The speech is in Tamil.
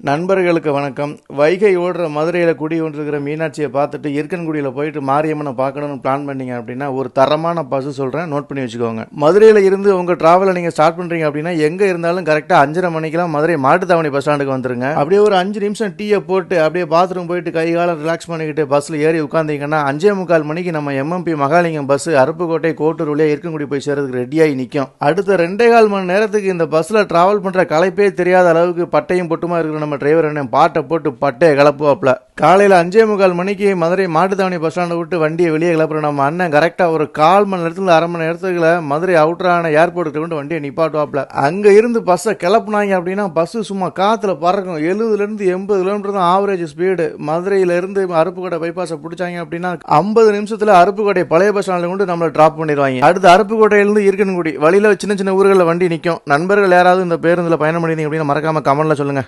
நண்பர்களுக்கு வணக்கம். வைகை ஓடுற மதுரையில் குடி கொண்டிருக்கிற மீனாட்சியை பார்த்துட்டு இருக்கன்குடியில் போயிட்டு மாரியம்மனை பார்க்கணும்னு பிளான் பண்ணீங்க அப்படின்னா ஒரு தரமான பஸ் சொல்கிறேன், நோட் பண்ணி வச்சுக்கோங்க. மதுரையில் இருந்து உங்கள் ட்ராவலை நீங்கள் ஸ்டார்ட் பண்ணுறீங்க அப்படின்னா எங்கே இருந்தாலும் கரெக்டாக 5:30 மணிக்கெல்லாம் மதுரை மாட்டுத்தாவணி பஸ் ஸ்டாண்டுக்கு வந்துருங்க. அப்படியே ஒரு 5 நிமிஷம் டீயை போட்டு அப்படியே பாத்ரூம் போயிட்டு கை காலம் ரிலாக்ஸ் பண்ணிக்கிட்டு பஸ்ஸில் ஏறி உட்காந்தீங்கன்னா 5:45 மணிக்கு நம்ம எம்எம்பி மகாலிங்கம் பஸ் அருப்புக்கோட்டை கோட்டூர் வழியாக இருக்கன்குடி போய் சேர்றதுக்கு ரெடியாகி நிற்கும். அடுத்த 2.25 மணி நேரத்துக்கு இந்த பஸ்ஸில் ட்ராவல் பண்ணுற களைப்பே தெரியாத அளவுக்கு பட்டையும் பொட்டுமா இருக்கிற நம்ம டிரைவர் என்ன பாட்டை போட்டு பட்டையை கிளப்புவாப்ல. காலையில் 5:45 மணிக்கு மதுரை மாட்டுத்தாவணி பஸ் ஸ்டாண்டை விட்டு வண்டியை வெளியே கிளப்புற நம்ம அண்ணன் கரெக்டாக ஒரு 1/4 மணி நேரத்தில் 1/2 மணி நேரத்துக்குள்ள மதுரை அவுட்டரான ஏர்போர்ட்டுக்கு கொண்டு வண்டியை நிப்பாட்டுவாப்ல. அங்கே இருந்து பஸ்ஸை கிளப்புனாங்க அப்படின்னா பஸ்ஸு சும்மா காற்றுல பறக்கும். 70லேருந்து 80 கிலோமீட்டர் தான் ஆவரேஜ் ஸ்பீடு. மதுரையிலேருந்து அருப்புக்கோட்டை பைபாஸை பிடிச்சாங்க அப்படின்னா 50 நிமிஷத்தில் அருப்புக்கோட்டை பழைய பஸ் ஸ்டாண்டில் கொண்டு நம்மளை ட்ராப் பண்ணிடுவாங்க. அடுத்து அருப்புக்கோட்டையிலேருந்து இருக்கன்குடி வழியில் சின்ன சின்ன ஊர்களில் வண்டி நிற்கும். நண்பர்கள் யாராவது இந்த பேருந்தில் பயணம் பண்ணியிருந்தீங்க அப்படின்னா மறக்காம கமெண்ட்ல சொல்லுங்க.